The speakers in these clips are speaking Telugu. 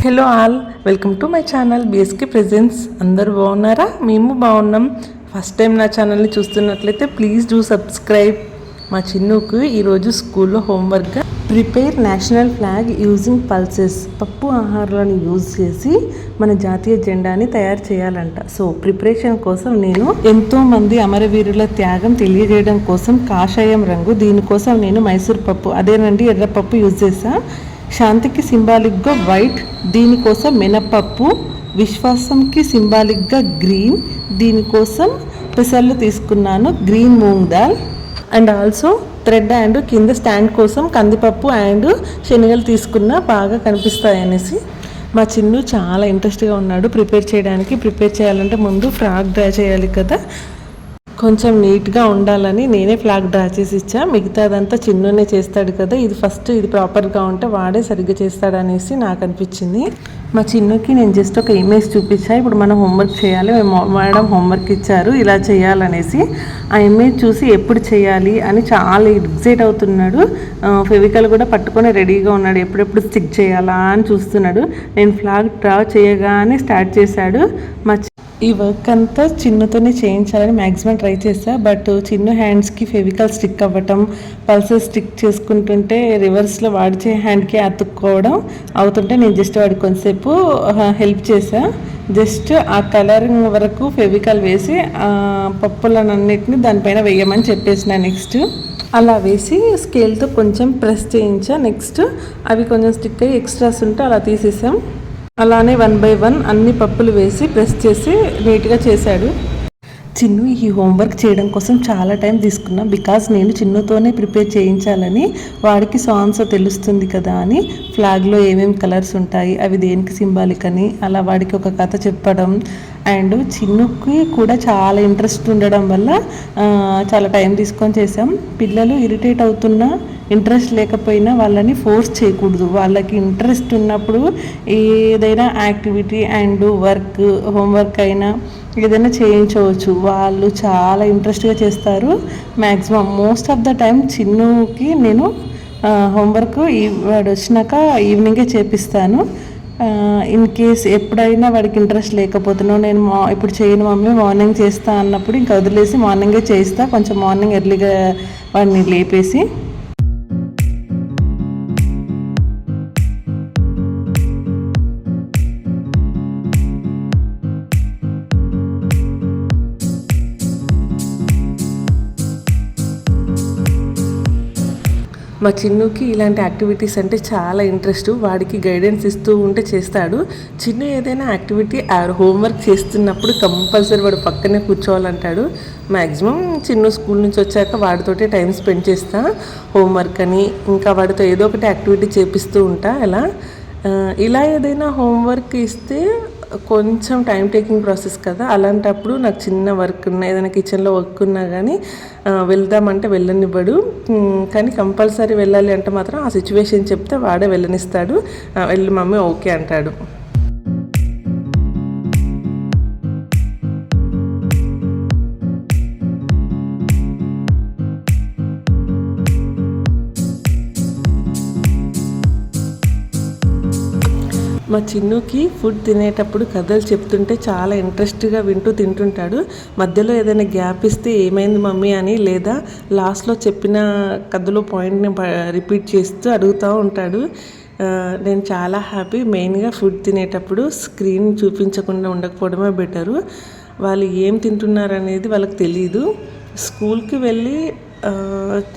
Hello all, welcome to my channel BSK presence. అందరూ బాగున్నారా? మేము బాగున్నాం. ఫస్ట్ టైం నా ఛానల్ని చూస్తున్నట్లయితే ప్లీజ్ డూ సబ్స్క్రైబ్. మా చిన్నుకు ఈరోజు స్కూల్లో హోంవర్క్గా prepare national flag using pulses, పప్పు ఆహారాలను యూజ్ చేసి మన జాతీయ జెండాని తయారు చేయాలంట. సో ప్రిపరేషన్ కోసం నేను ఎంతోమంది అమరవీరుల త్యాగం తెలియజేయడం కోసం కాషాయం రంగు, దీనికోసం నేను మైసూర్ పప్పు, అదేనండి ఎర్రపప్పు యూజ్ చేసా. శాంతికి సింబాలిక్గా వైట్, దీనికోసం మినపప్పు. విశ్వాసంకి సింబాలిక్గా గ్రీన్, దీనికోసం పెసర్లు తీసుకున్నాను, green moong dal. And also thread and కింద స్టాండ్ కోసం కందిపప్పు అండ్ శనగలు తీసుకున్నా బాగా కనిపిస్తాయనేసి. మా చిన్ను చాలా ఇంట్రెస్ట్గా ఉన్నాడు ప్రిపేర్ చేయడానికి. ప్రిపేర్ చేయాలంటే ముందు ఫ్రాక్ డ్రా చేయాలి కదా, కొంచెం నీట్గా ఉండాలని నేనే ఫ్లాగ్ డ్రా చేసి ఇచ్చా. మిగతాదంతా చిన్నునే చేస్తాడు కదా, ఇది ప్రాపర్గా ఉంటే వాడే సరిగ్గా చేస్తాడనేసి నాకు అనిపించింది. మా చిన్నుకి నేను జస్ట్ ఒక ఇమేజ్ చూపించా. ఇప్పుడు మనం హోంవర్క్ చేయాలి, మేడం హోంవర్క్ ఇచ్చారు ఇలా చేయాలనేసి. ఆ ఇమేజ్ చూసి ఎప్పుడు చేయాలి అని చాలా ఎగ్జైట్ అవుతున్నాడు. ఫెవికల్ కూడా పట్టుకొని రెడీగా ఉన్నాడు, ఎప్పుడెప్పుడు స్టిక్ చేయాలా అని చూస్తున్నాడు. నేను ఫ్లాగ్ డ్రా చేయగానే స్టార్ట్ చేశాడు. ఈ వర్క్ అంతా చిన్నుతోనే చేయించాలని మ్యాక్సిమం ట్రై చేశా. బట్ చిన్ను హ్యాండ్స్కి ఫెవికల్ స్టిక్ అవ్వటం, పల్సెస్ స్టిక్ చేసుకుంటుంటే రివర్స్లో వాడి హ్యాండ్కి అతుక్కోవడం అవుతుంటే నేను జస్ట్ వాడికి కొంతసేపు హెల్ప్ చేశా. జస్ట్ ఆ కలరింగ్ వరకు ఫెవికల్ వేసి పప్పులన్నిటిని దానిపైన వేయమని చెప్పేసిన. నెక్స్ట్ అలా వేసి స్కేల్తో కొంచెం ప్రెస్ చేయించా. నెక్స్ట్ అవి కొంచెం స్టిక్ అయ్యి ఎక్స్ట్రాస్ ఉంటే అలా తీసేసాం. అలానే 1 by 1 అన్ని పప్పులు వేసి ప్రెస్ చేసి నీట్గా చేశాడు. చిన్ను ఈ హోంవర్క్ చేయడం కోసం చాలా టైం తీసుకున్నా. బికాజ్ నేను చిన్నుతోనే ప్రిపేర్ చేయించాలని, వాడికి సాంగ్స్ తెలుస్తుంది కదా అని ఫ్లాగ్లో ఏమేమి కలర్స్ ఉంటాయి, అవి దేనికి సింబాలిక్ అని అలా వాడికి ఒక కథ చెప్పడం. అండ్ చిన్నుకి కూడా చాలా ఇంట్రెస్ట్ ఉండడం వల్ల చాలా టైం తీసుకొని చేసాం. పిల్లలు ఇరిటేట్ అవుతున్నా, ఇంట్రెస్ట్ లేకపోయినా వాళ్ళని ఫోర్స్ చేయకూడదు. వాళ్ళకి ఇంట్రెస్ట్ ఉన్నప్పుడు ఏదైనా యాక్టివిటీ అండ్ వర్క్, హోంవర్క్ అయినా ఏదైనా చేయించవచ్చు. వాళ్ళు చాలా ఇంట్రెస్ట్గా చేస్తారు. Maximum most of the time చిన్నుకి నేను హోంవర్క్ వాడు వచ్చినాక ఈవినింగే చేపిస్తాను. ఇన్ కేస్ ఎప్పుడైనా వాడికి ఇంట్రెస్ట్ లేకపోతున్నావు, నేను ఇప్పుడు చేయను మమ్మీ మార్నింగ్ చేస్తా అన్నప్పుడు ఇంకా వదిలేసి మార్నింగే చేయిస్తా. కొంచెం మార్నింగ్ ఎర్లీగా వాడిని లేపేసి. మా చిన్నుకి ఇలాంటి యాక్టివిటీస్ అంటే చాలా ఇంట్రెస్ట్. వాడికి గైడెన్స్ ఇస్తూ ఉంటే చేస్తాడు. చిన్ను ఏదైనా యాక్టివిటీ హోంవర్క్ చేస్తున్నప్పుడు కంపల్సరీ వాడు పక్కనే కూర్చోవాలంటాడు. మ్యాక్సిమం చిన్ను స్కూల్ నుంచి వచ్చాక వాడితోటే టైం స్పెండ్ చేస్తా హోంవర్క్ అని. ఇంకా వాడితో ఏదో ఒకటి యాక్టివిటీ చేపిస్తూ ఉంటా. ఇలా ఏదైనా హోంవర్క్ ఇస్తే కొంచెం టైం టేకింగ్ ప్రాసెస్ కదా. అలాంటప్పుడు నాకు చిన్న వర్క్ ఉన్నా, ఏదైనా కిచెన్లో వర్క్ ఉన్నా కానీ వెళ్దామంటే వెళ్ళనివ్వడు. కానీ కంపల్సరీ వెళ్ళాలి అంటే మాత్రం ఆ సిచ్యువేషన్ చెప్తే వాడే వెళ్ళనిస్తాడు. వెళ్ళి మమ్మీ ఓకే అంటాడు. మా చిన్నుకి ఫుడ్ తినేటప్పుడు కథలు చెప్తుంటే చాలా ఇంట్రెస్ట్గా వింటూ తింటుంటాడు. మధ్యలో ఏదైనా గ్యాప్ ఇస్తే ఏమైంది మమ్మీ అని, లేదా లాస్ట్లో చెప్పిన కథలో పాయింట్ని రిపీట్ చేస్తూ అడుగుతూ ఉంటాడు. నేను చాలా హ్యాపీ. మెయిన్గా ఫుడ్ తినేటప్పుడు స్క్రీన్ చూపించకుండా ఉండకపోవడమే బెటరు. వాళ్ళు ఏం తింటున్నారు అనేది వాళ్ళకి తెలియదు. స్కూల్కి వెళ్ళి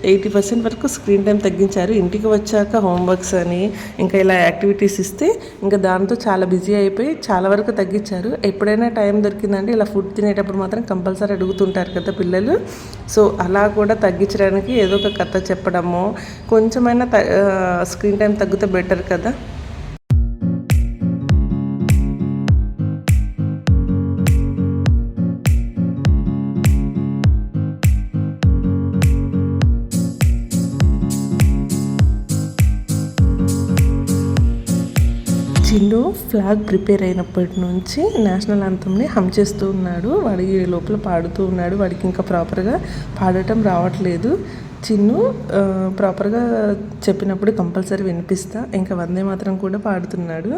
80% వరకు స్క్రీన్ టైం తగ్గించారు. ఇంటికి వచ్చాక హోంవర్క్స్ అని ఇంకా ఇలా యాక్టివిటీస్ ఇస్తే ఇంకా దాంతో చాలా బిజీ అయిపోయి చాలా వరకు తగ్గించారు. ఎప్పుడైనా టైం దొరికిందంటే ఇలా ఫుడ్ తినేటప్పుడు మాత్రం కంపల్సరీ అడుగుతుంటారు కదా పిల్లలు. సో అలా కూడా తగ్గించడానికి ఏదో ఒక కథ చెప్పడము, కొంచెమైనా స్క్రీన్ టైం తగ్గితే బెటర్ కదా. చిన్ను ఫ్లాగ్ ప్రిపేర్ అయినప్పటి నుంచి నేషనల్ యాంథమ్ని హమ్ చేస్తూ ఉన్నాడు. వాడి లోపల పాడుతూ ఉన్నాడు. వాడికి ఇంకా ప్రాపర్గా పాడటం రావట్లేదు. చిన్ను ప్రాపర్గా చెప్పినప్పుడు కంపల్సరీ వినిపిస్తా. ఇంకా వందే మాత్రం కూడా పాడుతున్నాడు.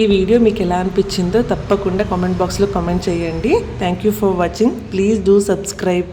ఈ వీడియో మీకు ఎలా అనిపించిందో తప్పకుండా కామెంట్ బాక్స్లో కామెంట్ చేయండి. Thank you for watching. Please do subscribe.